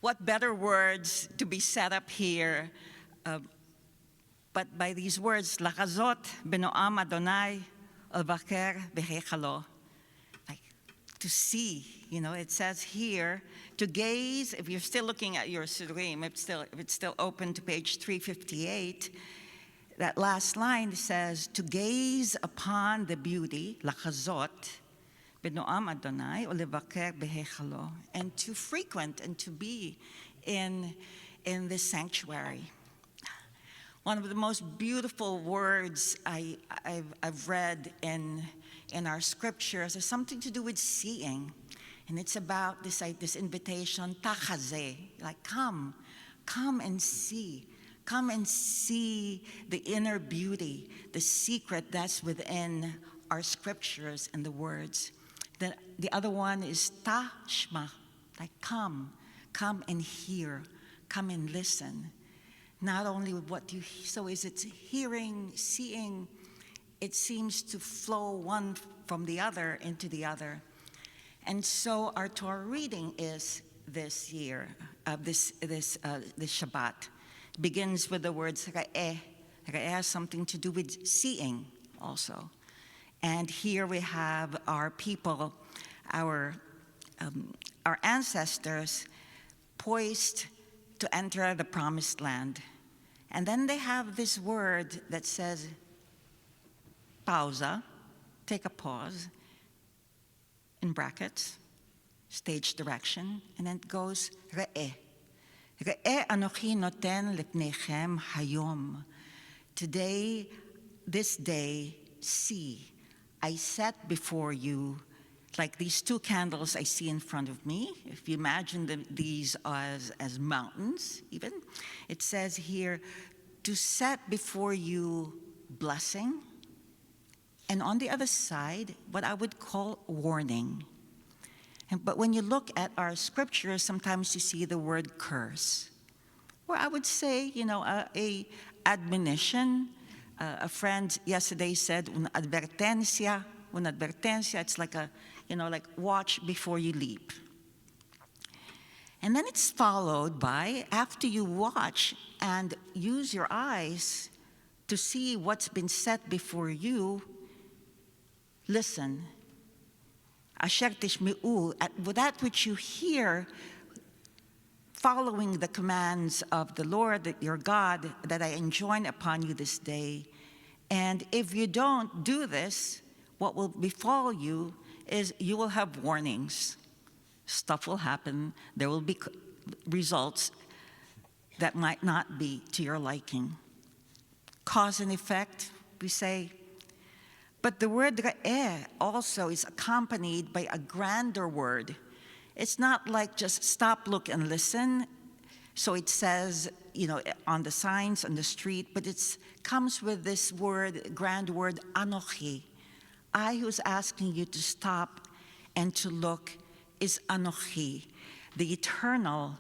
what better words to be set up here, but by these words, Lachazot benoam Adonai al-vaker b'heichalo. Like, to see, it says here, to gaze. If you're still looking at your Surim, if it's still open to page 358, that last line says, to gaze upon the beauty, Lachazot, benoam Adonai, ulevaker b'heichalo, and to frequent and to be in this sanctuary. One of the most beautiful words I've read in our scriptures is something to do with seeing. And it's about this invitation, tachazeh, like come and see. Come and see the inner beauty, the secret that's within our scriptures and the words. The other one is tashma, like come and hear, come and listen. Not only with what you hear, so is it hearing, seeing, it seems to flow one from the other into the other. And so our Torah reading is this year, this Shabbat, begins with the words re'eh. Re'eh has something to do with seeing also. And here we have our people, our ancestors, poised to enter the promised land. And then they have this word that says, pausa, take a pause, in brackets, stage direction, and then it goes, re'eh. Re'eh anochi noten lepneichem hayom. Today, this day, see, I set before you, like these two candles I see in front of me. If you imagine these as mountains, even, it says here, to set before you blessing, and on the other side, what I would call warning. But when you look at our scriptures, sometimes you see the word curse. Or I would say, a admonition. A friend yesterday said, una advertencia. Una advertencia, it's like like watch before you leap. And then it's followed by, after you watch and use your eyes to see what's been set before you, listen. Asher tishme'u, that which you hear, following the commands of the Lord, your God, that I enjoin upon you this day. And if you don't do this, what will befall you is you will have warnings. Stuff will happen. There will be results that might not be to your liking. Cause and effect, we say. But the word re'eh also is accompanied by a grander word. It's not like just stop, look, and listen. So it says, on the signs on the street, but it comes with this word, grand word, anochi. I who's asking you to stop and to look is anochi, the eternal,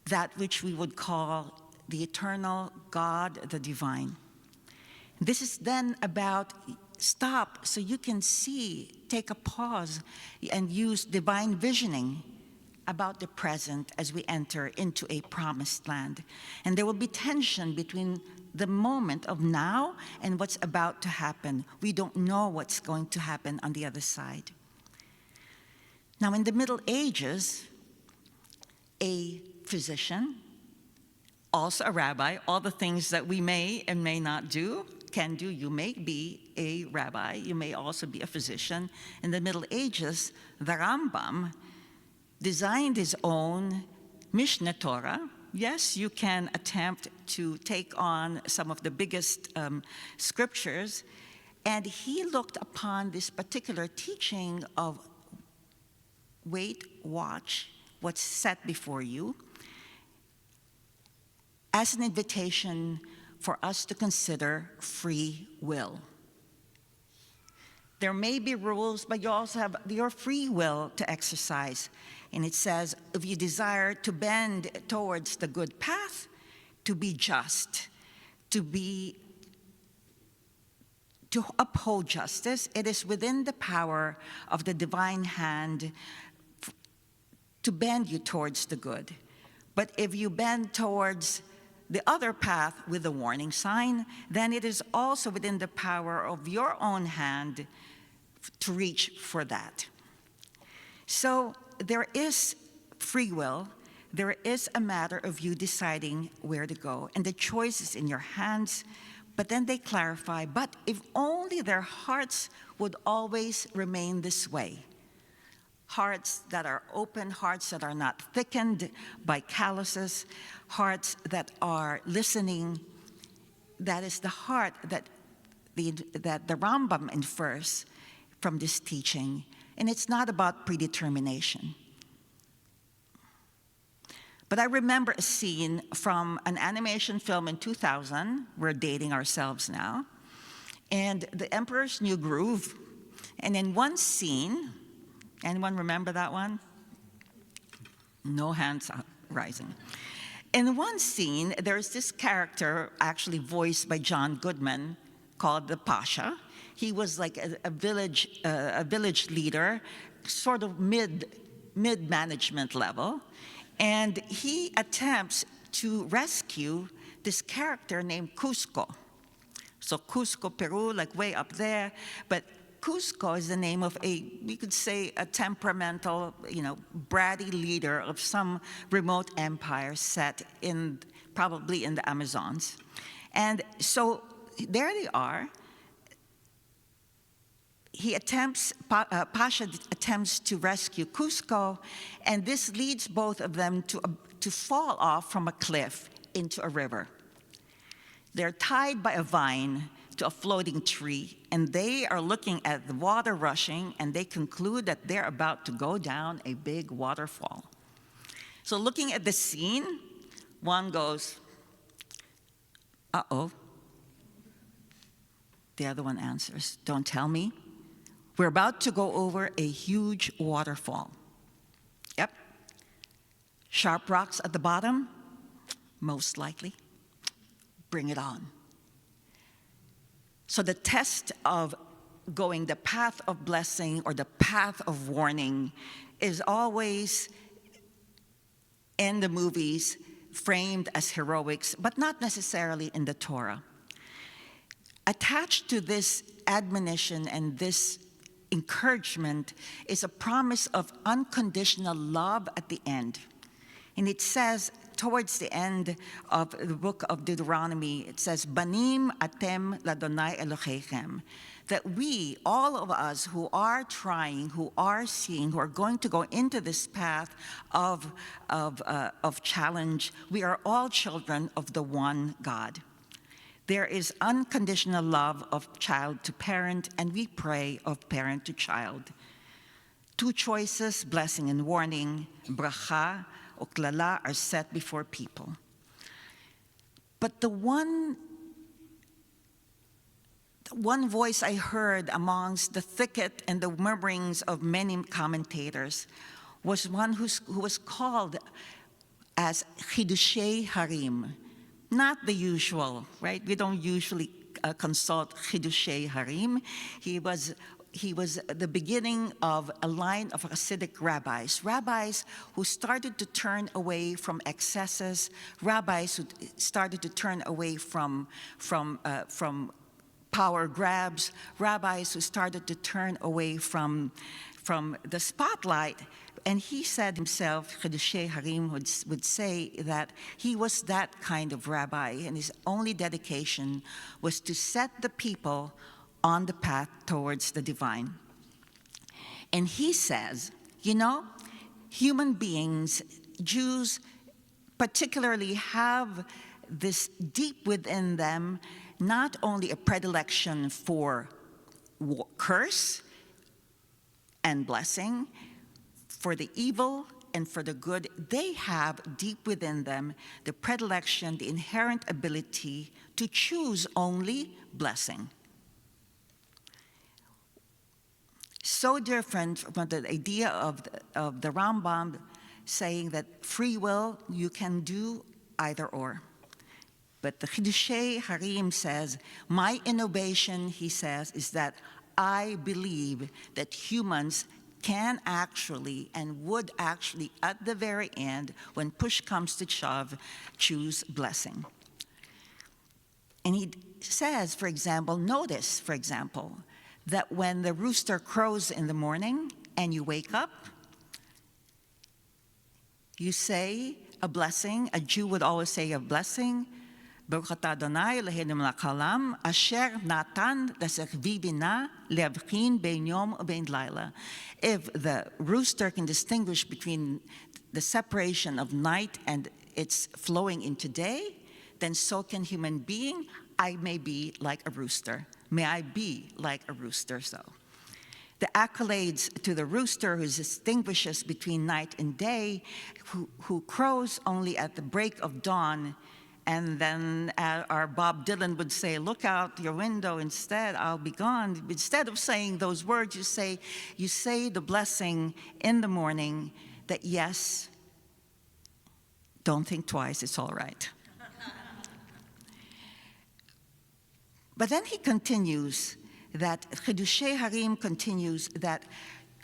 that which we would call the eternal God, the divine. This is then about stop so you can see, take a pause, and use divine visioning about the present as we enter into a promised land. And there will be tension between the moment of now and what's about to happen. We don't know what's going to happen on the other side. Now, in the Middle Ages, a physician, also a rabbi, all the things that we may and may not do, can do. You may be a rabbi, you may also be a physician. In the Middle Ages, the Rambam designed his own Mishneh Torah. Yes, you can attempt to take on some of the biggest scriptures, and he looked upon this particular teaching of wait, watch, what's set before you, as an invitation for us to consider free will. There may be rules, but you also have your free will to exercise. And it says, if you desire to bend towards the good path, to be just, to uphold justice, it is within the power of the divine hand to bend you towards the good. But if you bend towards the other path with the warning sign, then it is also within the power of your own hand to reach for that. So there is free will. There is a matter of you deciding where to go, and the choice is in your hands. But then they clarify, but if only their hearts would always remain this way. Hearts that are open, hearts that are not thickened by calluses, hearts that are listening. That is the heart that the Rambam infers from this teaching. And it's not about predetermination. But I remember a scene from an animation film in 2000. We're dating ourselves now. And The Emperor's New Groove. And in one scene, anyone remember that one? No hands rising. In one scene, there's this character actually voiced by John Goodman called the Pasha. He was like a village leader, sort of mid-management level. And he attempts to rescue this character named Cusco. So Cusco, Peru, like way up there. But Cusco is the name of we could say, a temperamental, bratty leader of some remote empire set probably in the Amazons. And so there they are. Pasha attempts to rescue Cusco, and this leads both of them to fall off from a cliff into a river. They're tied by a vine to a floating tree, and they are looking at the water rushing, and they conclude that they're about to go down a big waterfall. So looking at the scene, one goes, uh-oh. The other one answers, don't tell me. We're about to go over a huge waterfall. Yep. Sharp rocks at the bottom? Most likely. Bring it on. So the test of going the path of blessing or the path of warning is always, in the movies, framed as heroics, but not necessarily in the Torah. Attached to this admonition and this encouragement is a promise of unconditional love at the end. And it says, towards the end of the book of Deuteronomy, it says, Banim atem ladonai Elohechem, that we, all of us who are trying, who are seeing, who are going to go into this path of challenge, we are all children of the one God. There is unconditional love of child to parent, and we pray of parent to child. Two choices, blessing and warning, bracha or klala, are set before people. But the one voice I heard amongst the thicket and the murmurings of many commentators was one who was called as Chidushei Harim. Not the usual, right? We don't usually consult Chidushei Harim. He was the beginning of a line of Hasidic rabbis who started to turn away from excesses, rabbis who started to turn away from power grabs, rabbis who started to turn away from the spotlight. And he said himself, Chidushei Harim would say that he was that kind of rabbi, and his only dedication was to set the people on the path towards the divine. And he says, human beings, Jews particularly, have this deep within them, not only a predilection for curse and blessing, for the evil and for the good. They have deep within them the predilection, the inherent ability to choose only blessing. So different from the idea of the Rambam saying that free will, you can do either or. But the Chidushei Harim says, my innovation, he says, is that I believe that humans can actually and would actually, at the very end, when push comes to shove, choose blessing. And he says, for example, notice, for example, that when the rooster crows in the morning and you wake up, you say a blessing. A Jew would always say a blessing. Baruch atah Adonai Eloheinu melech haolam, asher natan l'sechvi bina le'avchin bein yom u'bein laila. If the rooster can distinguish between the separation of night and its flowing into day, then so can human being. I may be like a rooster. May I be like a rooster so. The accolades to the rooster who distinguishes between night and day, who crows only at the break of dawn, and then our Bob Dylan would say, look out your window instead, I'll be gone. Instead of saying those words, you say the blessing in the morning that yes, don't think twice, it's all right. But then he continues that Chidushei Harim continues that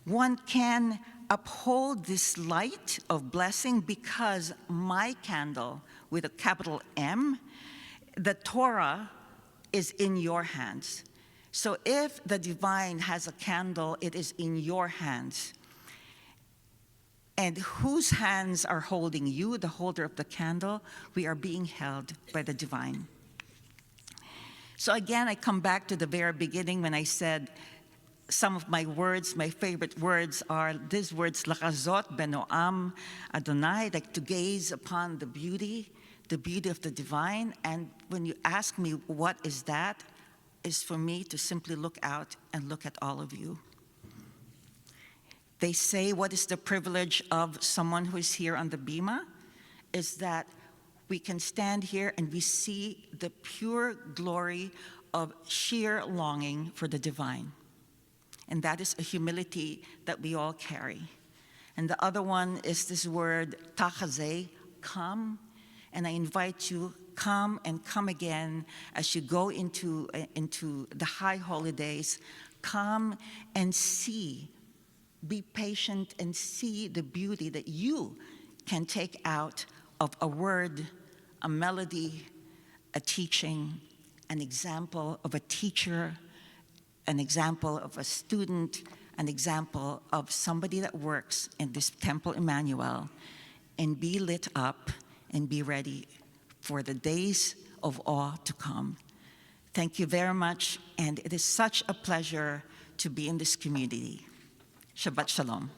one can uphold this light of blessing because my candle, with a capital M, the Torah is in your hands. So if the divine has a candle, it is in your hands. And whose hands are holding you, the holder of the candle? We are being held by the divine. So again, I come back to the very beginning when I said some of my words, my favorite words are these words, Lachazot benoam Adonai, like to gaze upon the beauty of the divine. And when you ask me what is that, is for me to simply look out and look at all of you. They say, what is the privilege of someone who is here on the Bima? Is that we can stand here and we see the pure glory of sheer longing for the divine. And that is a humility that we all carry. And the other one is this word, tachazeh, come. And I invite you, come and come again as you go into the high holidays. Come and see, be patient and see the beauty that you can take out of a word, a melody, a teaching, an example of a teacher, an example of a student, an example of somebody that works in this temple, Emanu-El, and be lit up and be ready for the days of awe to come. Thank you very much, and it is such a pleasure to be in this community. Shabbat Shalom.